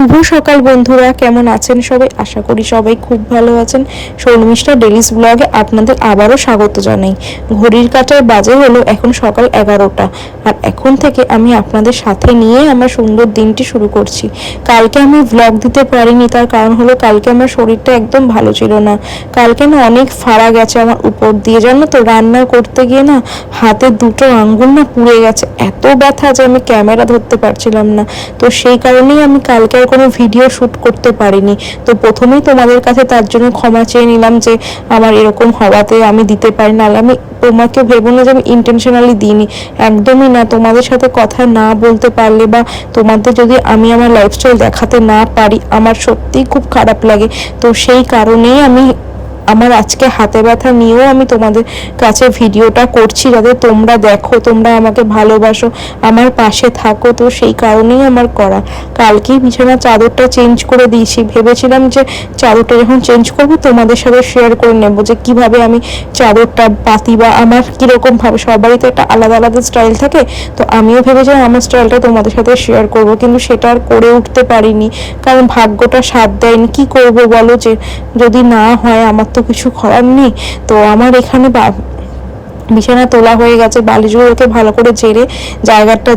শুভ সকাল বন্ধুরা, কেমন আছেন সবাই? আশা করি সবাই খুব ভালো আছেন। শর্মিষ্ঠা ডেলিস ব্লগে আপনাদের আবারও স্বাগত জানাই। ঘড়ির কাঁটায় বাজে হলো এখন সকাল 11টা, আর এখন থেকে আমি আপনাদের সাথে নিয়ে আমার সুন্দর দিনটি শুরু করছি। কালকে আমি ব্লগ দিতে পারিনি, তার কারণ হলো কালকে আমার শরীরটা একদম ভালো ছিল না। কালকে না অনেক ফাড়া গেছে আমার উপর দিয়ে, জানো তো, রান্না করতে গিয়ে না হাতের দুটো আঙ্গুল না পুড়ে গেছে, এত ব্যথা যে আমি ক্যামেরা ধরতে পারছিলাম না। তো সেই কারণেই আমি কালকে আর কোনো ভিডিও শ্যুট করতে পারিনি। তো প্রথমেই তোমাদের কাছে তার জন্য ক্ষমা চেয়ে নিলাম যে আমার এরকম হওয়াতে আমি দিতে পারি না। আমি তোমাকে ভেবো না যে আমি ইন্টেনশনালি দিইনি, একদমই না। তোমাদের সাথে কথা না বলতে পারলে বা তোমাদের যদি আমি আমার লাইফস্টাইল দেখাতে না পারি, আমার সত্যিই খুব খারাপ লাগে। তো সেই কারণেই আমি আমার আজকে হাতে ব্যথা নিয়েও আমি তোমাদের কাছে ভিডিওটা করছি, যাতে তোমরা দেখো, তোমরা আমাকে ভালোবাসো, আমার পাশে থাকো। তো সেই কারণেই আমার করা। কালকেই বিছানার চাদরটা চেঞ্জ করে দিয়েছি, ভেবেছিলাম যে চাদরটা যখন চেঞ্জ করবো তোমাদের সাথে শেয়ার করে নেব যে কিভাবে আমি চাদরটা পাতি, বা আমার কীরকম ভাবে, সবারই তো একটা আলাদা আলাদা স্টাইল থাকে। তো আমিও ভেবেছিলাম আমার স্টাইলটা তোমাদের সাথে শেয়ার করব, কিন্তু সেটা আর করে উঠতে পারিনি, কারণ ভাগ্যটা সাথ দেয়নি। কি করব বলো, যে যদি না হয় আমার তো কিছু করার নেই। তো আমার এখানে বিছানা তোলা হয়ে গেছে, বালিশগুলোকে ভালো করে ঝেড়ে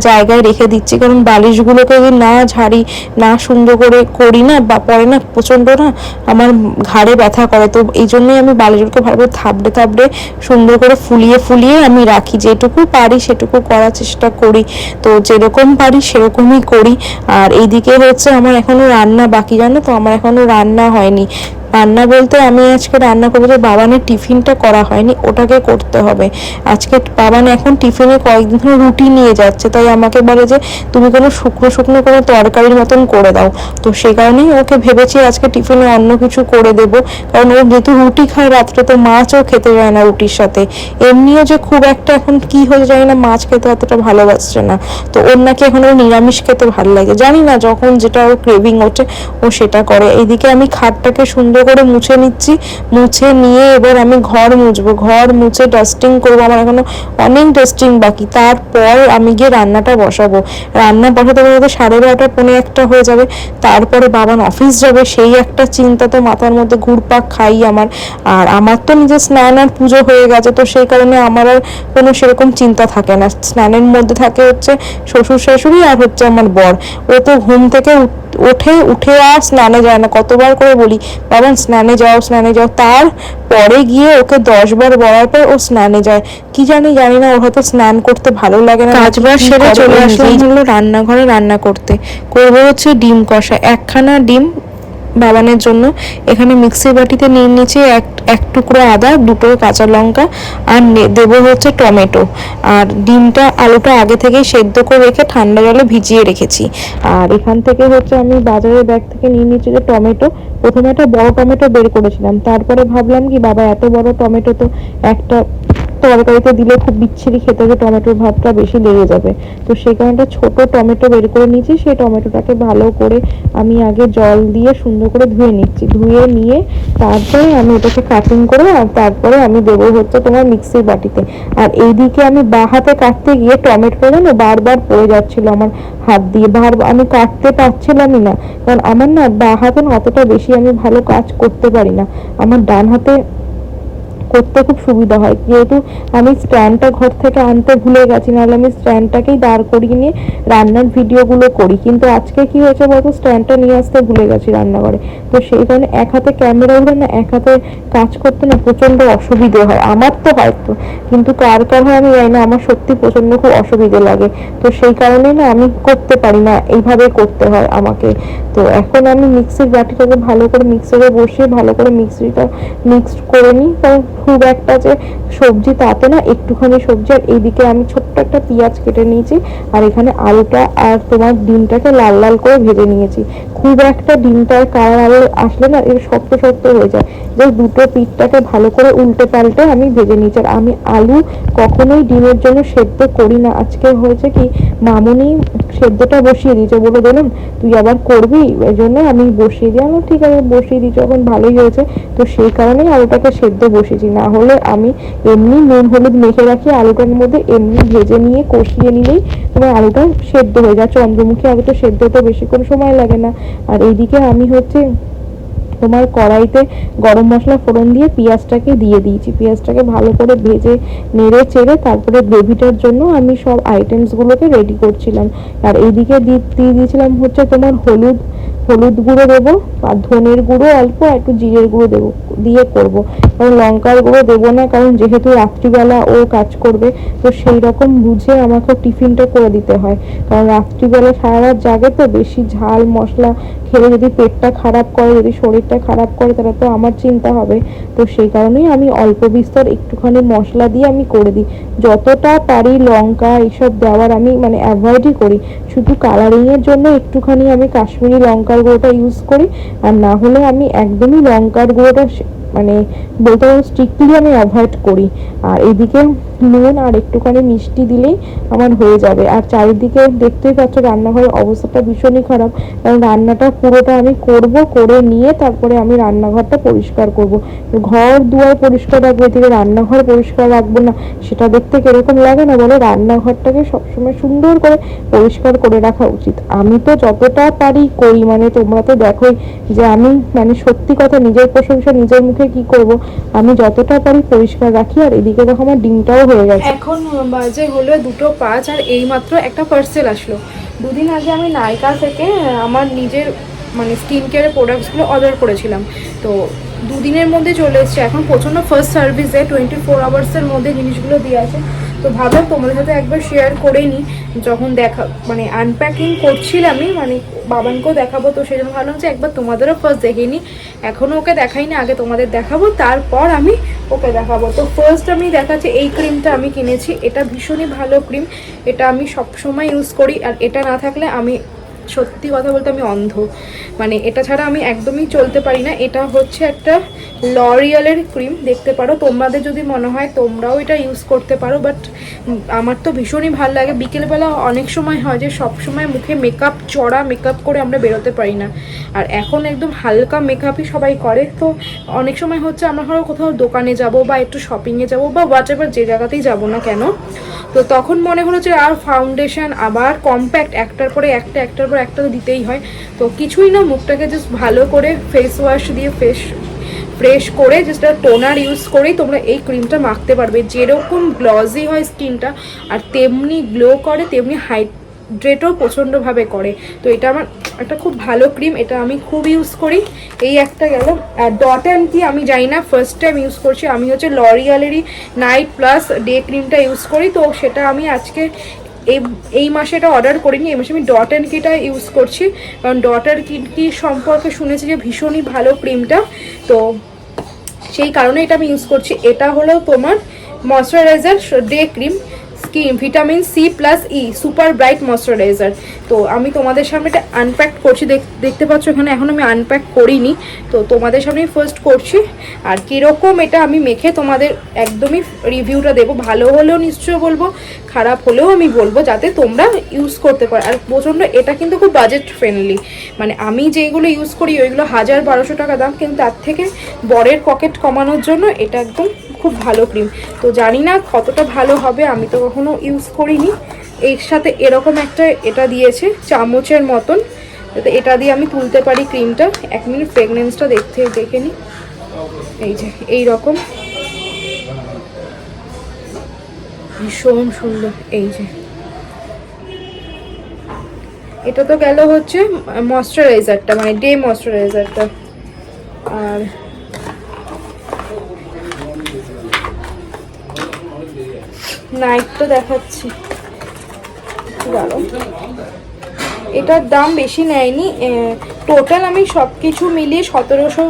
জায়গায় রেখে দিচ্ছি, কারণ বালিশগুলোকে যদি না ঝাড়ি, না সুন্দর করে করি না, বা পরে না প্রচণ্ড না আমার ঘাড়ে ব্যথা করে। তো এই জন্যই আমি বালিশগুলোকে ভালো করে থাবড়ে সুন্দর করে ফুলিয়ে আমি রাখি। যেটুকু পারি সেটুকু করার চেষ্টা করি, তো যেরকম পারি সেরকমই করি। আর এইদিকে হচ্ছে আমার এখনো রান্না বাকি, জানো তো, আমার এখনো রান্না হয়নি। রান্না বলতে আমি আজকে রান্না করবো যে বাবানের টিফিনটা করা হয়নি, ওটাকে করতে হবে আজকে। বাবান এখন টিফিনে কয়েকদিন ধরে রুটি নিয়ে যাচ্ছে, তাই আমাকে বলে যে তুমি কোনো শুকনো কোনো তরকারির মতন করে দাও। তো সেই কারণেই ওকে ভেবেছি আজকে টিফিনে অন্য কিছু করে দেবো, কারণ ও যেহেতু রুটি খায় রাত্রে, তো মাছও খেতে যায় না রুটির সাথে। এমনিও যে খুব একটা এখন কি হয়ে যায় না, মাছ খেতে অতটা ভালোবাসছে না। তো ওর নাকি এখন ওর নিরামিষ খেতে ভালো লাগে, জানি না, যখন যেটা ওর ক্রেভিং হচ্ছে ও সেটা করে। এইদিকে আমি খাটটাকে সুন্দর করে মুছে নিচ্ছি, মুছে নিয়ে এবার আমি ঘর মুছবো, ঘর মুছে ডাস্টিং করবো। আমার এখনো অনেক ডাস্টিং বাকি, তারপর আমি গিয়ে রান্নাটা বসাবো। রান্না বসাতে বসাতে 12:30 পৌনে 1 হয়ে যাবে। তারপরে বাবান অফিস যাবে, সেই একটা চিন্তা তো মাথার মধ্যে ঘুরপাক খাই আমার। আর আমার তো নিজের স্নান আর পুজো হয়ে গেছে, তো সেই কারণে আমার আর কোনো সেরকম চিন্তা থাকে না। স্নানের মধ্যে থাকে হচ্ছে শ্বশুর শাশুড়ি আর হচ্ছে আমার বর। ও তো ঘুম থেকে উঠে আর স্নানে যায় না, কতবার করে বলি বাবা স্নানে যাও। তারপরে গিয়ে ওকে 10 বার বলার পর ও স্নানে যায়। কি জানি না, ওর হয়তো স্নান করতে ভালো লাগে না। কাজবার সেরে চলে আসলাম হলো রান্নাঘরে রান্না করবো হচ্ছে ডিম কষা। একখানা ডিম বাবানের জন্য এখানে মিক্সির বাটিতে নিয়ে নিয়েছি এক টুকরো আদা, 2টো কাঁচা লঙ্কা, আর দেবো হচ্ছে টমেটো। আর ডিমটা আলুটা আগে থেকেই সেদ্ধ করে রেখে ঠান্ডা জলে ভিজিয়ে রেখেছি। আর এখান থেকে হচ্ছে আমি বাজারের ব্যাগ থেকে নিয়ে নিচ্ছি যে টমেটো। প্রথমে একটা বড় টমেটো বের করেছিলাম, তারপরে ভাবলাম কি বাবা এত বড় টমেটো তো একটা তরকারিতে দিলে খুব বিচ্ছিরি খেতে হবে, টমেটোর ভাবটা বেশি লেগে যাবে। তো সেই কারণে ছোট টমেটো বের করে নিয়েছি। সেই টমেটোটাকে ভালো করে আমি আগে জল দিয়ে সুন্দর করে ধুয়ে নিচ্ছি, ধুয়ে নিয়ে তারপরে আমি ওটাকে কাটিং করে, আর তারপরে আমি দেবো হচ্ছে তোমার মিক্সির বাটিতে। আর এইদিকে আমি বাঁ হাতে কাটতে গিয়ে টমেটোটা যেন বারবার পড়ে যাচ্ছিল আমার হাত দিয়ে, আমি কাটতে পারছিলামই না, কারণ আমার না বাঁ হাতে না অতটা বেশি আমি ভালো কাজ করতে পারি না, আমার ডান হাতে করতে খুব সুবিধা হয়। যেহেতু আমি স্ট্যান্ডটা ঘর থেকে আনতে ভুলে গেছি, নাহলে আমি স্ট্যান্ডটাকেই দাঁড় করিয়ে নিয়ে রান্নার ভিডিওগুলো করি। কিন্তু আজকে কি হয়েছে বলতো, স্ট্যান্ডটা নিয়ে আসতে ভুলে গেছি রান্নাঘরে। তো সেই কারণে এক হাতে ক্যামেরা উঠে না, এক হাতে কাজ করতে না প্রচণ্ড অসুবিধে হয়। আমার তো হয়তো, কিন্তু কার হয় আমি জানি না, আমার সত্যি প্রচণ্ড খুব অসুবিধে লাগে। তো সেই কারণে না আমি করতে পারি না, এইভাবে করতে হয় আমাকে। তো এখন আমি মিক্সির বাটিটাকে ভালো করে মিক্সারে বসিয়ে ভালো করে মিক্সিটা মিক্সড করে নিই, কারণ খুব একটা যে সবজি তাতে না, একটুখানি সবজি। আর এইদিকে আমি ছোট্ট একটা পেঁয়াজ কেটে নিয়েছি, আর এখানে আলুটা আর তোমার ডিমটাকে লাল লাল করে ভেজে নিয়েছি। খুব একটা ডিমটার কালার আসলে না এর শক্ত হয়ে যায়, যে দুটো পিঠটাকে ভালো করে উল্টে পাল্টে আমি ভেজে নিয়েছি। আর আমি আলু কখনোই ডিমের জন্য সেদ্ধ করি না। আজকে হয়েছে কি, মামুনি সেদ্ধটা বসিয়ে দিয়েছে, বলে দিলাম তুই আবার করবি, এই জন্য আমি বসিয়ে দিই। আমার ঠিক আছে, বসিয়ে দিই, যখন ভালোই হয়েছে। তো সেই কারণেই আলুটাকে সেদ্ধ বসিয়েছি, না হলে আমি এমনি নুন হলুদ মেখে রাখি আলুটার মধ্যে, এমনি ভেজে নিয়ে কষিয়ে নিলেই তোমার আলুটা সেদ্ধ হয়ে যায়। চন্দ্রমুখী আলু তো সেদ্ধ হতে বেশিক্ষণ সময় লাগে না। আর এইদিকে আমি হচ্ছে তোমার কড়াইতে গরম মশলা ফোড়ন দিয়ে পেঁয়াজটাকে দিয়ে দিয়েছি। পেঁয়াজটাকে ভালো করে ভেজে নেড়ে চেড়ে তারপরে গ্রেভিটার জন্য আমি সব আইটেমসগুলোকে রেডি করছিলাম। আর এইদিকে দিয়ে দিয়েছিলাম হচ্ছে তোমার হলুদ গুঁড়ো দেবো, আর ধনের গুঁড়ো অল্প, একটু জিরের গুঁড়ো দেবো দিয়ে করবো। কারণ লঙ্কার গুঁড়ো দেবো না, কারণ যেহেতু রাত্রিবেলা ও কাজ করবে, তো সেই রকম বুঝে আমাকে টিফিনটা করে দিতে হয়। কারণ রাত্রিবেলা সারা রাত জাগে, তো বেশি ঝাল মশলা খেলে যদি পেটটা খারাপ করে, যদি শরীরটা খারাপ করে, তাহলে তো আমার চিন্তা হবে। তো সেই কারণেই আমি অল্প বিস্তর একটুখানি মশলা দিয়ে আমি করে দিই। যতটা পারি লঙ্কা এইসব দেওয়ার আমি মানে অ্যাভয়েডই করি। শুধু কালারিংয়ের জন্য একটুখানি আমি কাশ্মীরি লঙ্কার গুঁড়োটা ইউজ করি, আর না হলে আমি একদমই লঙ্কার গুঁড়োটা মানে বলতে পারো স্ট্রিক্টলি আমি অ্যাভয়েড করি। আর এদিকে নুন আর একটুখানি মিষ্টি দিলেই আমার হয়ে যাবে। আর চারিদিকে দেখতেই পাচ্ছ রান্নাঘরের অবস্থাটা ভীষণই খারাপ, কারণ রান্নাটা পুরোটা আমি করে নিয়ে তারপরে আমি রান্নাঘরটা পরিষ্কার করব। ঘর দুয়ার পরিষ্কার রাখবো, এদিকে রান্নাঘর পরিষ্কার রাখবো না, সেটা দেখতে কিরকম লাগে না বলো? রান্নাঘরটাকে সবসময় সুন্দর করে পরিষ্কার করে রাখা উচিত। আমি তো যতটা পারি করি, মানে তোমরা তো দেখোই যে আমি মানে সত্যি কথা নিজের প্রশংসা নিজের মুখে কি করব, আমি যতটা পারি পরিষ্কার রাখি। আর এদিকে দেখো আমার ডিমটাও হয়ে গেছে। এখন বাজে হলো 2:05, আর এইমাত্র একটা পার্সেল আসলো। দুদিন আগে আমি নাইকা থেকে আমার নিজের মানে স্কিন কেয়ারের প্রোডাক্টসগুলো অর্ডার করেছিলাম, তো দুদিনের মধ্যে চলে এসছে। এখন প্রচণ্ড ফার্স্ট সার্ভিসে 24 আওয়ার্সের মধ্যে জিনিসগুলো দিয়ে আছে। তো ভাবলাম তোমাদের সাথে একবার শেয়ার করে নিই। যখন মানে আনপ্যাকিং করছিলামই, মানে বাবানকেও দেখাবো, তো সেই জন্য ভাবলাম যে একবার তোমাদেরও ফার্স্ট দেখে নিই। এখনও ওকে দেখাইনি, আগে তোমাদের দেখাবো, তারপর আমি ওকে দেখাবো। তো ফার্স্ট আমি দেখাচ্ছি এই ক্রিমটা আমি কিনেছি। এটা ভীষণই ভালো ক্রিম, এটা আমি সবসময় ইউজ করি। আর এটা না থাকলে আমি সত্যি কথা বলতে আমি অন্ধ, মানে এটা ছাড়া আমি একদমই চলতে পারি না। এটা হচ্ছে একটা লরিয়ালের ক্রিম, দেখতে পারো, তোমাদের যদি মনে হয় তোমরাও এটা ইউজ করতে পারো। বাট আমার তো ভীষণই ভালো লাগে। বিকেলবেলা অনেক সময় হয় যে সব সময় মুখে মেকআপ, চড়া মেকআপ করে আমরা বেরোতে পারি না, আর এখন একদম হালকা মেকআপই সবাই করে। তো অনেক সময় হচ্ছে আমরা ধরো কোথাও দোকানে যাব বা একটু শপিংয়ে যাব বা হোয়াটএভার যে জায়গাতেই যাব না কেন, তো তখন মনে হলো যে আর ফাউন্ডেশন আবার কম্প্যাক্ট একটার পর একটা তো দিতেই হয়। তো কিছুই না, মুখটাকে জাস্ট ভালো করে ফেস ওয়াশ দিয়ে ফ্রেশ করে জাস্ট টোনার ইউজ করেই তোমরা এই ক্রিমটা মাখতে পারবে। যেরকম গ্লজি হয় স্কিনটা, আর তেমনি গ্লো করে, তেমনি হাইড্রেটও প্রচণ্ডভাবে করে। তো এটা আমার একটা খুব ভালো ক্রিম, এটা আমি খুব ইউজ করি। এই একটা গেল। আর ডট অ্যান্ড কি আমি জানি না, ফার্স্ট টাইম ইউজ করছি। আমি হচ্ছে লরিয়ালেরই নাইট প্লাস ডে ক্রিমটা ইউজ করি, তো সেটা আমি আজকে এই মাসে এটা অর্ডার করিনি, এই মাসে আমি ডট অ্যান্ড কিটা ইউজ করছি। কারণ ডট অ্যান্ড কি সম্পর্কে শুনেছি যে ভীষণই ভালো ক্রিমটা, তো সেই কারণে এটা আমি ইউজ করছি। এটা হলো তোমার moisturiser day cream, skin vitamin C+E super bright moisturiser. তো আমি তোমাদের সামনে এটা আনপ্যাক করছি, দেখতে পাচ্ছ এখানে, এখন আমি আনপ্যাক করিনি, তো তোমাদের সামনে ফার্স্ট করছি। আর কীরকম এটা আমি মেখে তোমাদের একদমই রিভিউটা দেবো। ভালো হলেও নিশ্চয়ই বলবো, খারাপ হলেও আমি বলবো, যাতে তোমরা ইউজ করতে পারো। আর প্রচণ্ড এটা কিন্তু খুব বাজেট ফ্রেন্ডলি, মানে আমি যেগুলো ইউজ করি ওইগুলো 1000-1200 টাকা দাম, কিন্তু তার থেকে বরের পকেট কমানোর জন্য এটা একদম খুব ভালো ক্রিম। তো জানি না কতটা ভালো হবে, আমি তো কখনো ইউজ করিনি। এর সাথে এরকম একটা এটা দিয়েছে চামচের মতন, যাতে এটা দিয়ে আমি তুলতে পারি ক্রিমটা। 1 মিনিট ফ্রেগনেন্সটা দেখে নিই। এই যে এইরকম ভীষণ সুন্দর। এই যে এটা তো গেল হচ্ছে ময়শ্চারাইজারটা, মানে ডে ময়শ্চারাইজারটা। আর নাইট তো দেখাচ্ছি, এটার দাম বেশি নেয়নি। টোটাল আমি সব কিছু মিলিয়ে 1700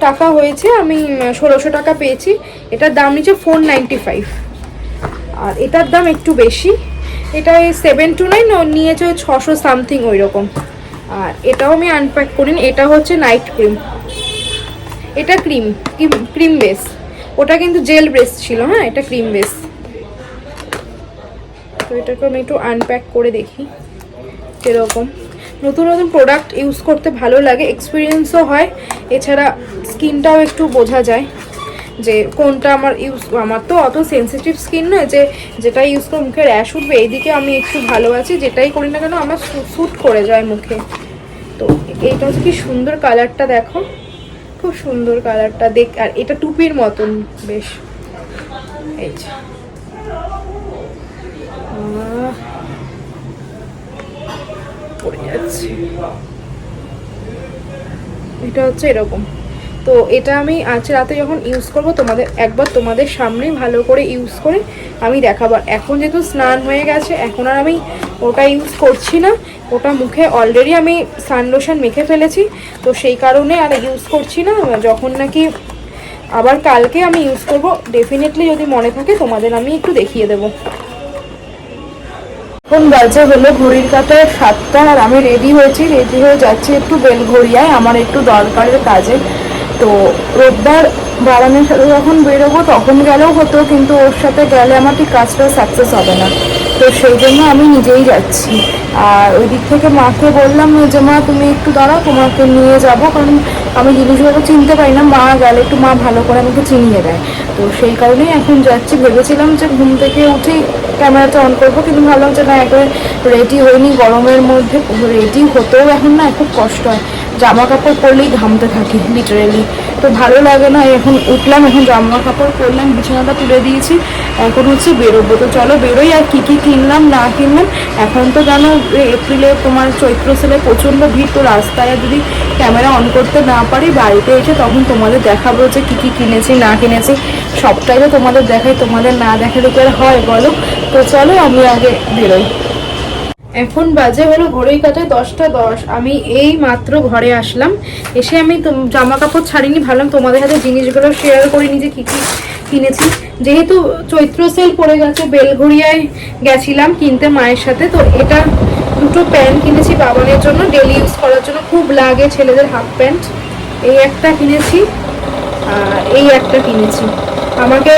টাকা হয়েছে, আমি 1600 টাকা পেয়েছি। এটার দাম নিচে 495, আর এটার দাম একটু বেশি, এটা 729 নিয়েছে 600 সামথিং ওই রকম। আর এটাও আমি আনপ্যাক করিনি। এটা হচ্ছে নাইট ক্রিম, এটা ক্রিম বেস, ওটা কিন্তু জেল বেস ছিল। হ্যাঁ, এটা ক্রিম বেস। তো এটাকে আমি একটু আনপ্যাক করে দেখি এরকম। নতুন নতুন প্রোডাক্ট ইউজ করতে ভালো লাগে, এক্সপিরিয়েন্সও হয়, এছাড়া স্কিনটাও একটু বোঝা যায়। যে কোনটা আমার তো অত সেন্সিটিভ স্কিন নয় যে যেটা ইউজ করে মুখে র্যাশ উঠবে, এইদিকে আমি একটু ভালো আছি, যেটাই করি না কেন আমার স্যুট করে যায় মুখে। তো এইটা হচ্ছে কি সুন্দর কালারটা, দেখো খুব সুন্দর কালারটা দেখ, আর এটা টুপির মতন বেশ। এই যে পড়ে যাচ্ছে, এটা হচ্ছে এরকম। তো এটা আমি আজ রাতে যখন ইউজ করব তোমাদের সামনে ভালো করে ইউজ করে আমি দেখাবো। এখন যেহেতু স্নান হয়ে গেছে, এখন আর আমি ওটা ইউজ করছি না, ওটা মুখে অলরেডি আমি সান লোশন মেখে ফেলেছি, তো সেই কারণে আর ইউজ করছি না। যখন নাকি আবার কালকে আমি ইউজ করব, ডেফিনেটলি যদি মনে থাকে তোমাদের আমি একটু দেখিয়ে দেবো। এখন বাজে হলো ঘড়ির কাঁটায় 7টা, আর আমি রেডি হয়ে যাচ্ছি একটু বেলঘড়িয়ায় আমার একটু দরকারের কাজে। তো রোববার বাবানের সাথে যখন বেরোবো তখন গেলেও হতো, কিন্তু ওর সাথে গেলে আমার ঠিক কাজটা সাকসেস হবে না, তো সেই জন্য আমি নিজেই যাচ্ছি। আর ওই দিক থেকে মাকে বললাম যে মা তুমি একটু দাঁড়াও, তোমাকে নিয়ে যাব, কারণ আমি জিনিসগুলো চিনতে পারি না, মা গেলে একটু মা ভালো করে আমাকে চিনিয়ে দেয়। তো সেই কারণেই এখন যাচ্ছি। ভেবেছিলাম যে ঘুম থেকে উঠেই ক্যামেরাটা অন করবো, কিন্তু ভাবলাম যে না, একবার রেডি হইনি, গরমের মধ্যে রেডি হতেও এখন না খুব কষ্ট হয়, জামা কাপড় পরলেই ঘামতে থাকি লিটারেলি, তো ভালো লাগে না। এখন উঠলাম, এখন জামা কাপড় পরলাম, বিছানাটা তুলে দিয়েছি, এখন হচ্ছে বেরোবো। তো চলো বেরোই। আর কী কী কিনলাম না কিনলাম, এখন তো জানো এপ্রিলে তোমার চৈত্র সেলে প্রচণ্ড ভিড়, তো রাস্তায় যদি ক্যামেরা অন করতে না পারি, বাড়িতে এসে তখন তোমাদের দেখাবো যে কী কী কিনেছি না কিনেছি, সবটাই তো তোমাদের দেখাই, তোমাদের না দেখালে কি আর হয় বলো। তো চলো আমি আগে বেরোই। এখন বাজে হলো ঘড়ির কাঁটায় 10টা 10। আমি এই মাত্র ঘরে আসলাম, এসে আমি জামা কাপড় ছাড়িনি, ভাবলাম তোমাদের সাথে জিনিসগুলো শেয়ার করিনি যে কী কী কিনেছি। যেহেতু চৈত্র সেল পড়ে গেছে, বেলঘড়িয়ায় গেছিলাম কিনতে মায়ের সাথে, তো এটা দুটো প্যান্ট কিনেছি বাবানের জন্য, ডেলি ইউজ করার জন্য খুব লাগে ছেলেদের হাফ প্যান্ট। এই একটা কিনেছি, আর এই একটা কিনেছি। আমাকে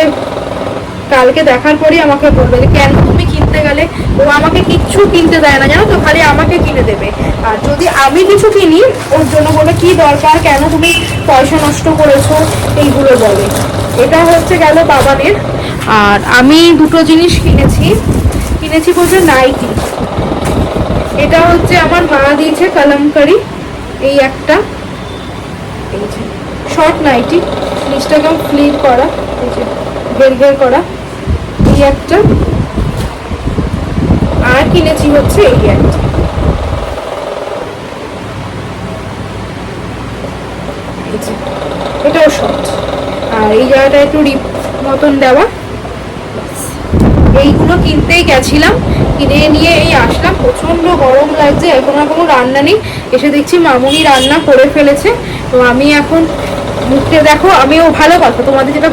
কালকে দেখার পরই আমাকে বলবে যে কেন তুমি কিনতে গেলে, ও আমাকে কিচ্ছু কিনতে দেয় না জানো তো, খালি আমাকে কিনে দেবে। আর যদি আমি কিছু কিনি ওর জন্য বলে কি দরকার, কেন তুমি পয়সা নষ্ট করেছো, এইগুলো বলে। এটা হচ্ছে গেল বাবানের। আর আমি দুটো জিনিস কিনেছি বলছে নাইটি। এটা হচ্ছে আমার মা দিয়েছে কালামকারি, এই একটা, এই যে শর্ট নাইটি, নিচটাকে ফ্লিপ করা, এই যে ঘের ঘের করা, এই একটা। আর কিনেছি হচ্ছে এই একটা, এটাও শর্ট, আর এই জায়গাটা একটু রিপ মতন দেওয়া। এইগুলো কিনতেই গেছিলাম, কিনে নিয়ে এই আসলাম। প্রচন্ড গরম লাগছে, এখন আর কোনো রান্না নেই, এসে দেখছি মামুনি রান্না করে ফেলেছে। তো আমি এখন মুখতে দেখো, আমিও ভালো কথা তোমাদের যেটা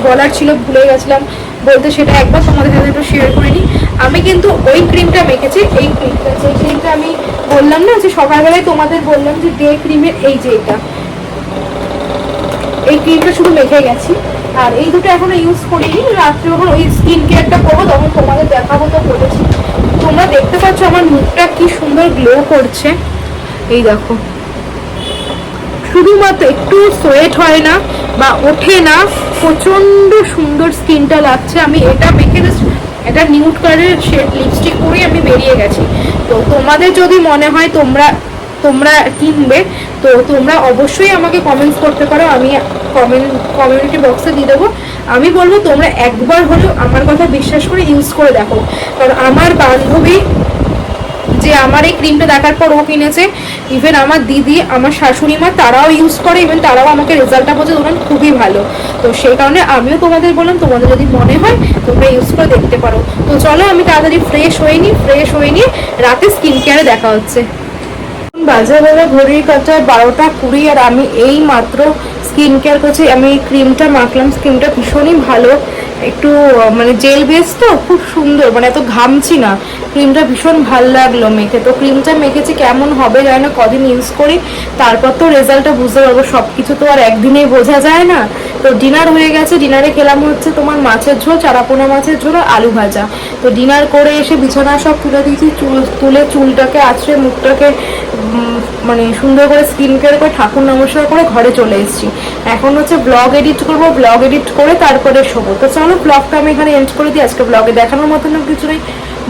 বলার ছিল ভুলে গেছিলাম বলতে, সেটা একবার তোমাদের সাথে একটু শেয়ার করে নিই। আমি কিন্তু ওই ক্রিমটা মেখেছি, এই ক্রিমটা, সেই ক্রিমটা আমি বললাম না যে সকালবেলায় তোমাদের বললাম যে ডে ক্রিমের, এই যে এটা, এই ক্রিমটা শুধু মেখে গেছি। আর এই দুটো এখনো ইউজ করিনি, রাত্রে যখন ওই স্কিন কেয়ারটা করবো তখন তোমাদের দেখাবো। তো বলেছি, তোমরা দেখতে পাচ্ছ আমার মুখটা কি সুন্দর গ্লো করছে, এই দেখো, শুধুমাত্র একটু সোয়েট হয় না বা ওঠে না, প্রচন্ড সুন্দর স্কিনটা লাগছে। আমি এটা মেখে এটা নিউড কালারের শেড লিপস্টিক পরেই আমি বেরিয়ে গেছি। তো তোমাদের যদি মনে হয় তোমরা কিনবে, তো তোমরা অবশ্যই আমাকে কমেন্টস করতে পারো, আমি কমিউনিটি বক্সে দিয়ে দেবো। আমি বলবো তোমরা একবার হলেও আমার কথা বিশ্বাস করে ইউজ করে দেখো, কারণ আমার বান্ধবী যে আমার এই ক্রিমটা দেখার পর ও কিনেছে, ইভেন আমার দিদি, আমার শাশুড়ি মা, তারাও ইউজ করে, ইভেন তারাও আমাকে রেজাল্টটা বলছে তোমার খুবই ভালো। তো সেই কারণে আমিও তোমাদের বললাম, তোমাদের যদি মনে হয় তোমরা ইউজ করে দেখতে পারো। তো চলো আমি তাড়াতাড়ি ফ্রেশ হয়ে নিয়ে রাতে স্কিন কেয়ারে দেখা হচ্ছে। বাজে হলো ঘড়ির কাঁটায় 12টা 20, আর আমি এই মাত্র স্কিন কেয়ার করছি। আমি এই ক্রিমটা মাখলাম, স্কিনটা ভীষণই ভালো, একটু মানে জেল বেস তো, খুব সুন্দর, মানে এত ঘামছি না, ক্রিমটা ভীষণ ভালো লাগলো মেখে। তো ক্রিমটা মেখেছি, কেমন হবে জানি না, কদিন ইউজ করি তারপর তো রেজাল্টটা বুঝতে পারবো, সব কিছু তো আর একদিনেই বোঝা যায় না। তো ডিনার হয়ে গেছে, ডিনারে খেলাম হচ্ছে তোমার মাছের ঝোল, চারাপোনা মাছের ঝোল আর আলু ভাজা। তো ডিনার করে এসে বিছানা সব তুলে দিয়েছি, তুলে চুলটাকে আছড়ে মুখটাকে মানে সুন্দর করে স্কিন কেয়ার করে ঠাকুর নমস্কার করে ঘরে চলে এসেছি। এখন হচ্ছে ব্লগ এডিট করব, ব্লগ এডিট করে তারপরে শোবো। তো চলো ব্লগটা আমি এখানে এন্ড করে দিই। আজকে ব্লগে দেখানোর মতন কিছু নেই,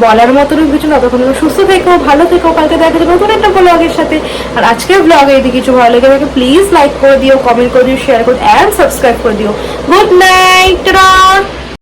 বলার মতনও কিছু না। তখন সুস্থ থেকো, ভালো থেকো, কালকে দেখা যাবে নতুন একটা ব্লগের সাথে। আর আজকের ব্লগে যদি কিছু ভালো লেগে থাকে প্লিজ লাইক করে দিও, কমেন্ট করে দিও, শেয়ার করে অ্যান্ড সাবস্ক্রাইব করে দিও। Good night.